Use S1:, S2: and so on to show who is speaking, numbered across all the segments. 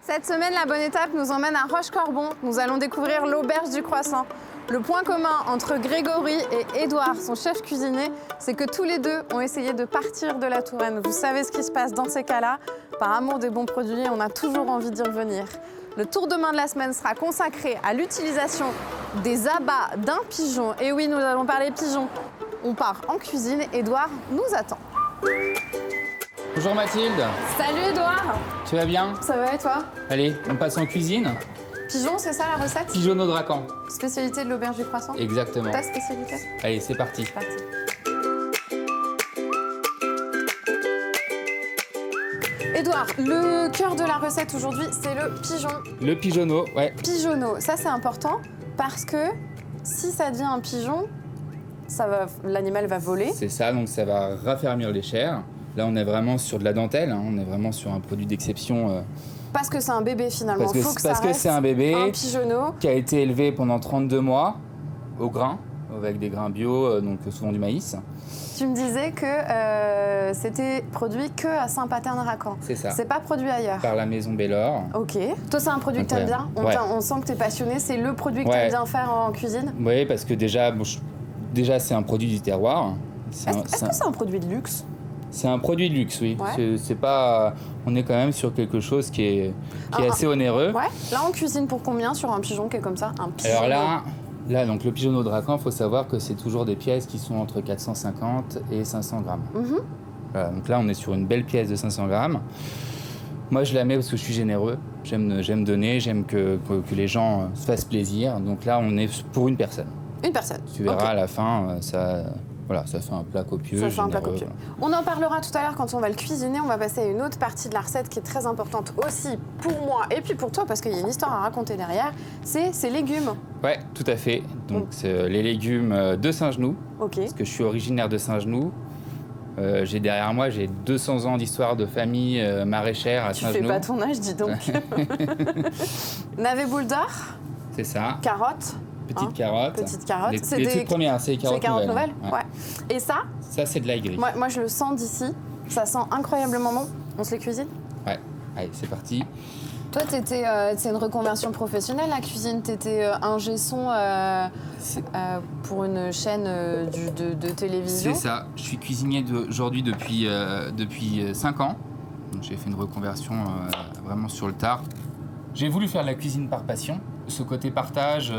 S1: Cette semaine, la bonne étape nous emmène à Roche-Corbon. Nous allons découvrir l'auberge du croissant. Le point commun entre Grégory et Édouard, son chef cuisinier, c'est que tous les deux ont essayé de partir de la Touraine. Vous savez ce qui se passe dans ces cas-là. Par amour des bons produits, on a toujours envie d'y revenir. Le tour de main de la semaine sera consacré à l'utilisation des abats d'un pigeon. Et oui, nous allons parler pigeon. On part en cuisine. Édouard nous attend.
S2: Bonjour Mathilde.
S1: Salut Édouard.
S2: Tu vas bien?
S1: Ça va et toi?
S2: Allez, on passe en cuisine.
S1: Pigeon, c'est ça la recette?
S2: Pigeon au dracan.
S1: Spécialité de l'auberge du croissant?
S2: Exactement.
S1: Ta spécialité?
S2: Allez, c'est parti.
S1: C'est parti. Édouard, le cœur de la recette aujourd'hui, c'est le pigeon.
S2: Le pigeonneau, ouais.
S1: Pigeonneau, ça c'est important parce que si ça devient un pigeon, l'animal va voler.
S2: C'est ça, donc ça va raffermir les chairs. Là, on est vraiment sur de la dentelle, hein. On est vraiment sur un produit d'exception.
S1: Parce que c'est un bébé finalement.
S2: Parce que
S1: ça reste
S2: c'est un bébé
S1: un pigeonneau
S2: qui a été élevé pendant 32 mois au grain, avec des grains bio, donc souvent du maïs.
S1: Tu me disais que c'était produit que à Saint-Paterne-Racan.
S2: C'est ça.
S1: C'est pas produit ailleurs.
S2: Par la maison Bellor.
S1: Ok. Toi, c'est un produit que t'aimes bien. On sent que t'es passionné. C'est le produit que t'aimes bien faire en cuisine.
S2: Oui, parce que déjà c'est un produit du terroir.
S1: Est-ce que c'est un produit de luxe?
S2: C'est un produit de luxe, oui.
S1: Ouais.
S2: C'est pas. On est quand même sur quelque chose qui est assez onéreux.
S1: Ouais. Là, on cuisine pour combien sur un pigeon qui est comme ça? Un pigeon.
S2: Alors là, donc le pigeonneau dracan, il faut savoir que c'est toujours des pièces qui sont entre 450 et 500 grammes.
S1: Mm-hmm.
S2: Voilà, donc là, on est sur une belle pièce de 500 grammes. Moi, je la mets parce que je suis généreux. J'aime donner, j'aime que les gens se fassent plaisir. Donc là, on est pour une personne.
S1: Une personne.
S2: Tu verras à la fin, ça fait un plat copieux.
S1: Ça fait un plat copieux. On en parlera tout à l'heure quand on va le cuisiner. On va passer à une autre partie de la recette qui est très importante aussi pour moi et puis pour toi parce qu'il y a une histoire à raconter derrière. C'est ces légumes.
S2: Ouais, tout à fait. Donc c'est les légumes de Saint-Genoux.
S1: Ok.
S2: Parce que je suis originaire de Saint-Genoux. J'ai derrière moi, j'ai 200 ans d'histoire de famille maraîchère à Saint-Genoux.
S1: Tu fais pas ton âge, dis donc. Navet boule d'or.
S2: C'est ça.
S1: Carottes.
S2: Petite carotte.
S1: Petite carotte.
S2: Les toutes premières, c'est les carottes
S1: nouvelles.
S2: Ouais.
S1: Ouais. Et ça?
S2: Ça, c'est de l'ail gris.
S1: Moi, je le sens d'ici. Ça sent incroyablement bon. On se les cuisine?
S2: Ouais. Allez, c'est parti.
S1: Toi, c'est une reconversion professionnelle, la cuisine. T'étais ingé son pour une chaîne de télévision.
S2: C'est ça. Je suis cuisinier aujourd'hui depuis 5 ans. Donc, j'ai fait une reconversion vraiment sur le tard. J'ai voulu faire de la cuisine par passion. Ce côté partage,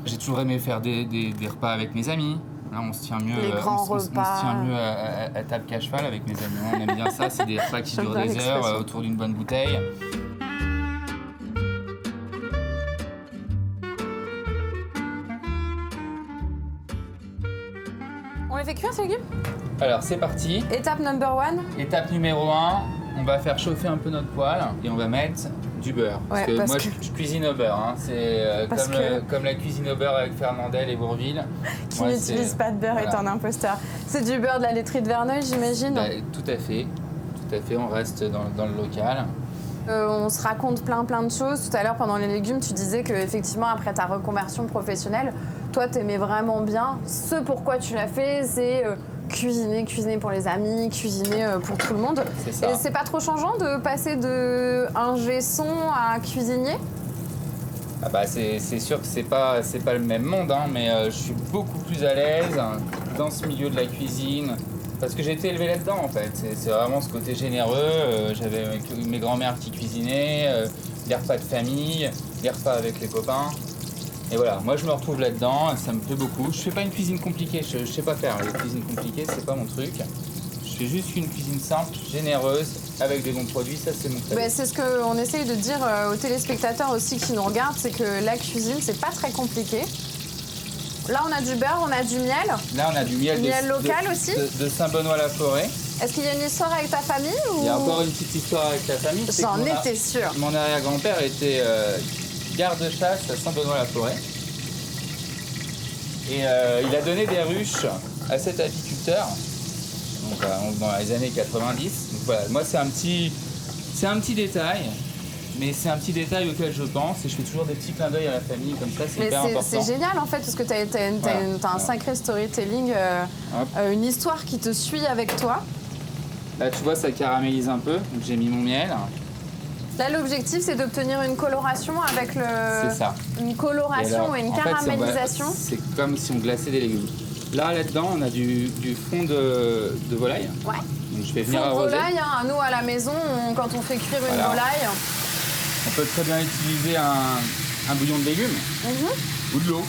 S2: j'ai toujours aimé faire des repas avec mes amis. Là, on se tient mieux,
S1: les grands repas.
S2: On se tient mieux à table qu'à cheval avec mes amis. On aime bien ça. C'est des repas qui durent des heures autour d'une bonne bouteille.
S1: On les fait cuire, ces légumes?
S2: Alors, c'est parti.
S1: Étape number 1.
S2: Étape numéro 1, on va faire chauffer un peu notre poêle et on va mettre du beurre. Parce que moi, je cuisine au beurre. Hein. C'est comme la cuisine au beurre avec Fernandel et Bourville.
S1: Qui n'utilise pas de beurre est un imposteur. C'est du beurre de la laiterie de Verneuil, j'imagine?
S2: Tout à fait. On reste dans le local.
S1: On se raconte plein de choses. Tout à l'heure, pendant les légumes, tu disais qu'effectivement, après ta reconversion professionnelle, toi, t'aimais vraiment bien. Ce pourquoi tu l'as fait, c'est cuisiner pour les amis, cuisiner pour tout le monde.
S2: C'est ça.
S1: Et c'est pas trop changeant de passer de ingé son à cuisinier?
S2: Ah bah c'est sûr que c'est pas le même monde, hein, mais je suis beaucoup plus à l'aise dans ce milieu de la cuisine. Parce que j'ai été élevé là-dedans en fait, c'est vraiment ce côté généreux, j'avais mes grands-mères qui cuisinaient, les repas de famille, les repas avec les copains. Et voilà, moi je me retrouve là-dedans, ça me plaît beaucoup. Je fais pas une cuisine compliquée, je sais pas faire, les cuisines compliquées c'est pas mon truc. Je fais juste une cuisine simple, généreuse, avec des bons produits, ça c'est mon truc.
S1: Bah, c'est ce qu'on essaye de dire aux téléspectateurs aussi qui nous regardent, c'est que la cuisine c'est pas très compliqué. Là, on a du beurre, on a du miel.
S2: Là, on a du miel
S1: local aussi.
S2: De Saint-Benoît-la-Forêt.
S1: Est-ce qu'il y a une histoire avec ta famille ou...
S2: Il y a encore une petite histoire avec ta famille.
S1: J'en étais sûre.
S2: Mon arrière-grand-père était garde-chasse à Saint-Benoît-la-Forêt. Et il a donné des ruches à cet apiculteur donc, dans les années 90. Donc, voilà, moi, c'est un petit détail. Mais c'est un petit détail auquel je pense et je fais toujours des petits clins d'œil à la famille comme ça, c'est hyper important.
S1: C'est génial en fait parce que t'as un sacré storytelling, une histoire qui te suit avec toi.
S2: Là tu vois ça caramélise un peu, donc j'ai mis mon miel.
S1: Là, l'objectif, c'est d'obtenir une coloration avec
S2: C'est ça.
S1: une coloration
S2: alors,
S1: ou une
S2: en fait,
S1: caramélisation.
S2: c'est comme si on glaçait des légumes. Là-dedans, on a du fond de volaille.
S1: Ouais.
S2: Donc je vais venir
S1: Fond de
S2: arroser.
S1: volaille, hein, nous à la maison, quand on fait cuire une
S2: Voilà.
S1: volaille,
S2: On peut très bien utiliser un bouillon de légumes ou de l'eau.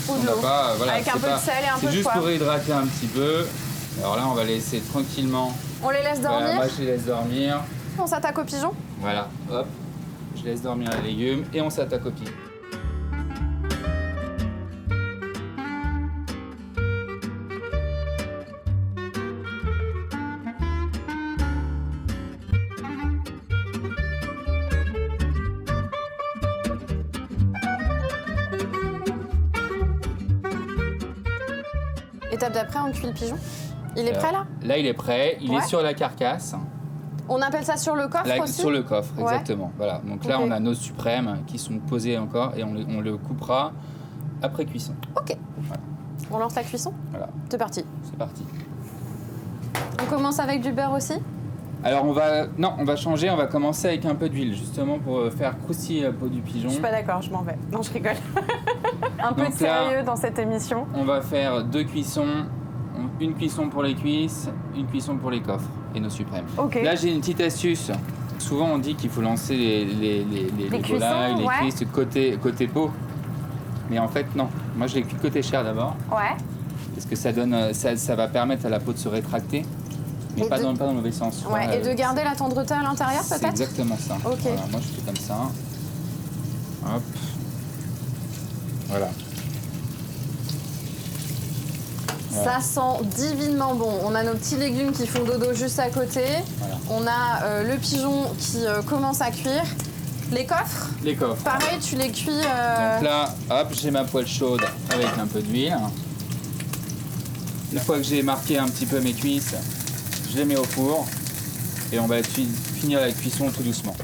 S1: Ou de
S2: On n'a
S1: l'eau.
S2: pas, voilà,
S1: Avec un
S2: c'est
S1: peu de
S2: pas-
S1: sel et un peu
S2: C'est
S1: de
S2: juste
S1: poivre.
S2: pour réhydrater un petit peu. Alors là, on va laisser tranquillement.
S1: on les laisse dormir.
S2: Voilà, moi, je les laisse dormir.
S1: On s'attaque aux pigeons.
S2: Voilà, hop. Je laisse dormir les légumes et on s'attaque au pied.
S1: Étape d'après, on cuit le pigeon. Il est prêt là?
S2: Là, il est prêt. Il
S1: Ouais.
S2: est sur la carcasse.
S1: On appelle ça sur le coffre
S2: Là,
S1: aussi?
S2: sur le coffre,
S1: Ouais.
S2: exactement. Voilà. Donc là,
S1: Ok.
S2: on a nos suprêmes qui sont posés encore et on le coupera après cuisson.
S1: Ok. On lance la cuisson?
S2: Voilà,
S1: C'est parti.
S2: c'est parti.
S1: On commence avec du beurre aussi?
S2: Alors on va changer, on va commencer avec un peu d'huile justement pour faire croustiller la peau du pigeon.
S1: Je suis pas d'accord, je m'en vais. Non, je rigole. Un peu de
S2: Donc là-
S1: sérieux dans cette émission.
S2: On va faire 2 cuissons, une cuisson pour les cuisses, une cuisson pour les coffres et nos suprêmes.
S1: Ok.
S2: Là j'ai une petite astuce. Souvent on dit qu'il faut lancer les
S1: cuissons,
S2: volailles, les
S1: ouais.
S2: cuisses côté peau. Mais en fait non, moi je les cuis côté chair d'abord.
S1: Ouais.
S2: Parce que ça donne, ça va permettre à la peau de se rétracter. Mais
S1: Et
S2: pas
S1: de-
S2: dans le mauvais sens.
S1: Ouais.
S2: Voilà,
S1: Et de garder la tendreté à l'intérieur
S2: c'est
S1: peut-être?
S2: exactement ça.
S1: Ok.
S2: Voilà, moi je fais comme ça. Hop. Voilà.
S1: Ça sent divinement bon. On a nos petits légumes qui font dodo juste à côté.
S2: Voilà.
S1: On a le pigeon qui commence à cuire. Les coffres,
S2: Les coffres.
S1: pareil, tu les cuis.
S2: Donc là, hop, j'ai ma poêle chaude avec un peu d'huile. Une fois que j'ai marqué un petit peu mes cuisses, je les mets au four et on va finir la cuisson tout doucement.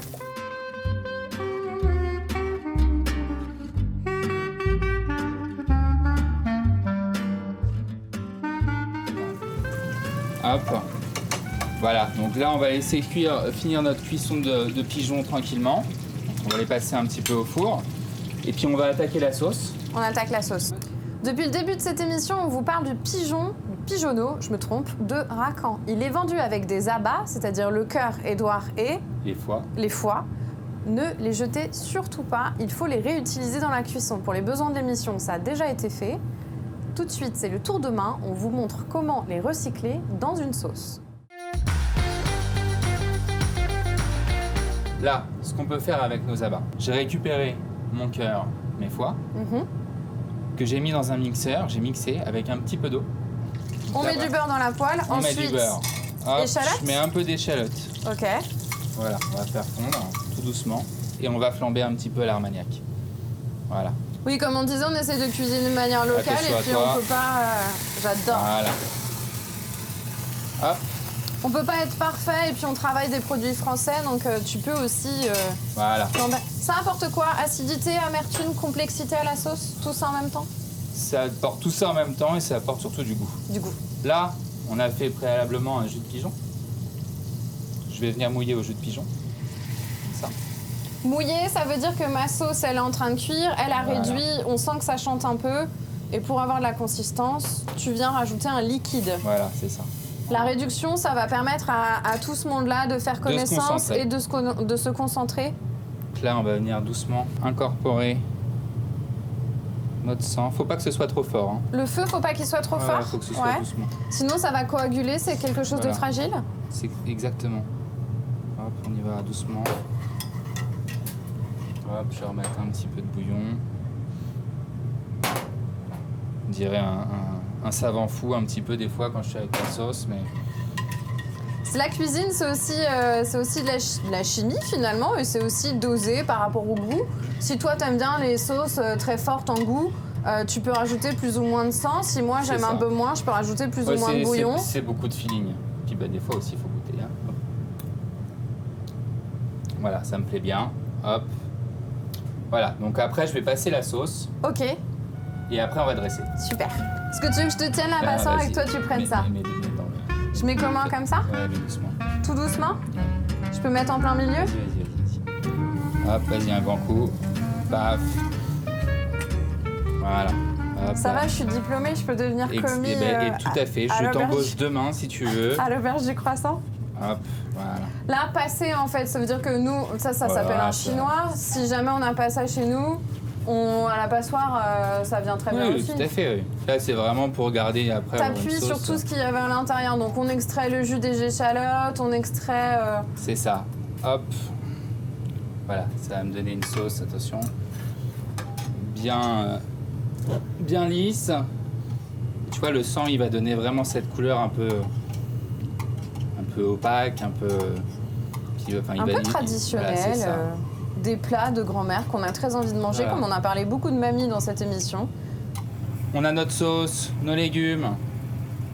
S2: Hop. Voilà, donc là on va laisser finir notre cuisson de pigeon tranquillement. On va les passer un petit peu au four. Et puis on va attaquer la sauce.
S1: On attaque la sauce. Depuis le début de cette émission, on vous parle du pigeon, du pigeonneau, je me trompe, de Racan. Il est vendu avec des abats, c'est-à-dire le cœur, Édouard et
S2: Les foies.
S1: les foies. Ne les jetez surtout pas, il faut les réutiliser dans la cuisson. Pour les besoins de l'émission, ça a déjà été fait. Tout de suite, c'est le tour de main, on vous montre comment les recycler dans une sauce.
S2: Là, ce qu'on peut faire avec nos abats. J'ai récupéré mon cœur, mes foies,
S1: Mhm.
S2: que j'ai mis dans un mixeur. J'ai mixé avec un petit peu d'eau.
S1: On met du beurre dans la poêle,
S2: On
S1: ensuite...
S2: met du beurre. Hop,
S1: échalotes.
S2: je mets un peu d'échalote.
S1: Ok.
S2: Voilà, on va faire fondre tout doucement. Et on va flamber un petit peu à l'armagnac. Voilà.
S1: Oui, comme on disait, on essaie de cuisiner de manière locale
S2: Attention
S1: et
S2: à
S1: puis
S2: toi.
S1: on peut pas... J'adore.
S2: Voilà. Hop,
S1: On peut pas être parfait et puis on travaille des produits français, donc tu peux aussi...
S2: voilà.
S1: flamber. Ça apporte quoi? Acidité, amertume, complexité à la sauce? Tout ça en même temps?
S2: Ça apporte tout ça en même temps et ça apporte surtout du goût.
S1: Du goût.
S2: Là, on a fait préalablement un jus de pigeon. Je vais venir mouiller au jus de pigeon. Comme ça.
S1: Mouillé, ça veut dire que ma sauce, elle est en train de cuire, elle a
S2: Voilà.
S1: réduit, on sent que ça chante un peu. Et pour avoir de la consistance, tu viens rajouter un liquide.
S2: Voilà, c'est ça.
S1: La réduction, ça va permettre à tout ce monde-là de faire
S2: se
S1: connaissance
S2: concentrer.
S1: et de se concentrer.
S2: Donc là, on va venir doucement incorporer notre sang. Faut pas que ce soit trop fort. Hein.
S1: Le feu, faut pas qu'il soit trop
S2: Voilà,
S1: fort.
S2: faut que ce soit
S1: Ouais.
S2: doucement.
S1: Sinon, ça va coaguler, c'est quelque chose de
S2: Voilà.
S1: fragile.
S2: C'est exactement. Hop, on y va doucement. Hop, je vais remettre un petit peu de bouillon. On dirait un savant fou un petit peu des fois quand je suis avec la sauce, mais
S1: La cuisine, c'est aussi de la chimie finalement, et c'est aussi dosé par rapport au goût. Si toi, t'aimes bien les sauces très fortes en goût, tu peux rajouter plus ou moins de sang. Si moi,
S2: C'est
S1: j'aime
S2: ça.
S1: un peu moins, je peux rajouter plus
S2: ouais,
S1: ou moins de bouillon.
S2: c'est beaucoup de feeling. Puis bah, des fois aussi, il faut goûter. Hein. Hop. Voilà, ça me plaît bien. Hop. Voilà, donc après, je vais passer la sauce
S1: Ok,
S2: et après, on va dresser.
S1: super. Est-ce que tu veux que je te tienne la
S2: Ah,
S1: bassin et
S2: vas-y.
S1: que toi, tu prennes
S2: Mets-
S1: ça?
S2: mets dans le-
S1: Je mets comment comme ça?
S2: Ouais, mais doucement.
S1: Tout doucement? Je peux mettre en plein milieu?
S2: Vas-y. Hop, vas-y, un grand coup. Paf. Voilà. Hop,
S1: Ça
S2: là.
S1: va, je suis diplômée, je peux devenir commis.
S2: Et tout à fait,
S1: à
S2: je
S1: l'auberge.
S2: t'embauche demain si tu veux.
S1: À l'auberge du croissant.
S2: Hop, voilà.
S1: Là, passer en fait, ça veut dire que nous, ça
S2: Voilà,
S1: s'appelle un
S2: ça.
S1: chinois. Si jamais on n'a pas ça chez nous, à la passoire, ça vient très bien
S2: Oui,
S1: aussi.
S2: tout à fait, oui. Là, c'est vraiment pour garder après.
S1: T'appuies sur tout ce qu'il y avait à l'intérieur. Donc on extrait le jus des échalotes, on extrait.
S2: C'est ça. Hop. Voilà, ça va me donner une sauce, attention. Bien lisse. Tu vois, le sang, il va donner vraiment cette couleur un peu opaque, un peu
S1: Traditionnel.
S2: Voilà, c'est ça.
S1: Des plats de grand-mère qu'on a très envie de manger,
S2: Voilà.
S1: comme on a parlé beaucoup de mamie dans cette émission.
S2: On a notre sauce, nos légumes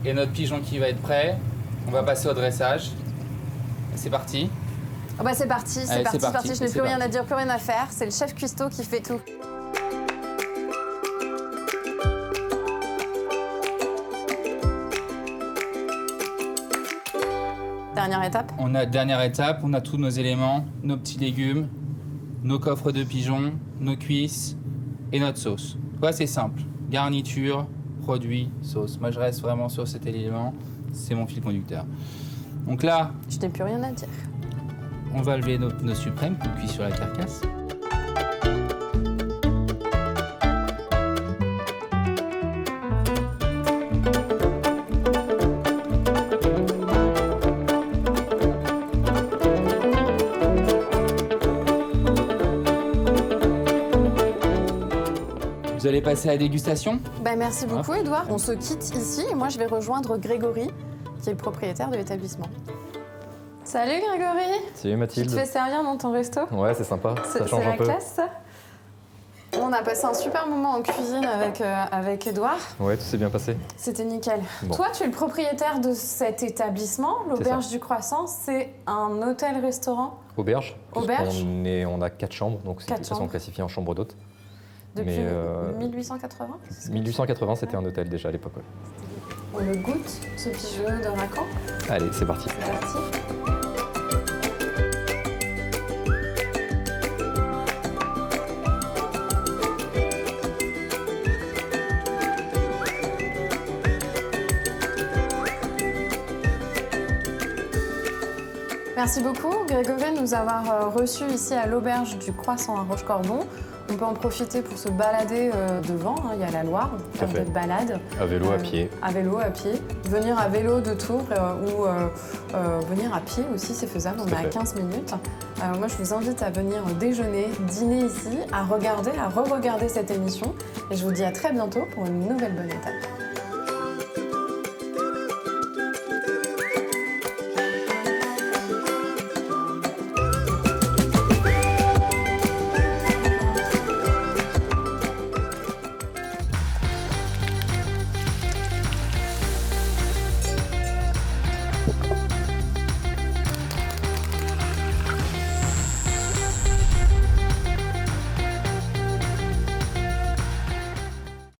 S2: et notre pigeon qui va être prêt. On va passer au dressage. C'est parti.
S1: Ah bah c'est parti,
S2: Allez, c'est parti,
S1: je n'ai
S2: c'est
S1: plus rien
S2: parti.
S1: à dire, plus rien à faire. C'est le chef cuistot qui fait tout. Dernière étape.
S2: Dernière étape, on a tous nos éléments, nos petits légumes, nos coffres de pigeons, nos cuisses et notre sauce. Ouais, c'est simple. Garniture, produit, sauce. Moi, je reste vraiment sur cet élément. C'est mon fil conducteur. Donc là,
S1: Je n'ai plus rien à dire.
S2: on va lever nos suprêmes qu'on cuit sur la carcasse. Vous allez passer à la dégustation?
S1: Bah, merci beaucoup, Edouard. On se quitte ici et moi, je vais rejoindre Grégory, qui est le propriétaire de l'établissement. Salut Grégory.
S3: Salut
S1: Tu
S3: Mathilde.
S1: te fais servir dans ton resto?
S3: Ouais, c'est sympa, ça
S1: C'est
S3: change
S1: la
S3: un peu.
S1: classe, ça? On a passé un super moment en cuisine avec Edouard.
S3: Ouais, tout s'est bien passé.
S1: C'était nickel.
S3: Bon.
S1: Toi, tu es le propriétaire de cet établissement, l'Auberge du Croissant. C'est un hôtel-restaurant
S3: Auberge.
S1: Auberge.
S3: On a 4 chambres, donc
S1: Quatre
S3: elles sont
S1: chambres.
S3: classifiées en chambres d'hôtes.
S1: depuis
S3: Mais,
S1: 1880. c'est ce que
S3: 1880, c'était un hôtel déjà à l'époque. Ouais.
S1: On le goûte, ce pigeon de Racan.
S3: Allez, c'est parti.
S1: C'est parti. Merci beaucoup, Grégory, de nous avoir reçus ici à l'Auberge du Croissant à Rochecorbon. On peut en profiter pour se balader devant, hein, il y a la Loire, on peut faire
S3: Tout à fait.
S1: des balades.
S3: À vélo, à pied.
S1: À vélo, à pied. Venir à vélo de Tours ou venir à pied aussi, c'est faisable, on
S3: Tout
S1: est
S3: à
S1: à
S3: fait.
S1: 15 minutes. Moi, je vous invite à venir déjeuner, dîner ici, à re-regarder cette émission. Et je vous dis à très bientôt pour une nouvelle bonne étape.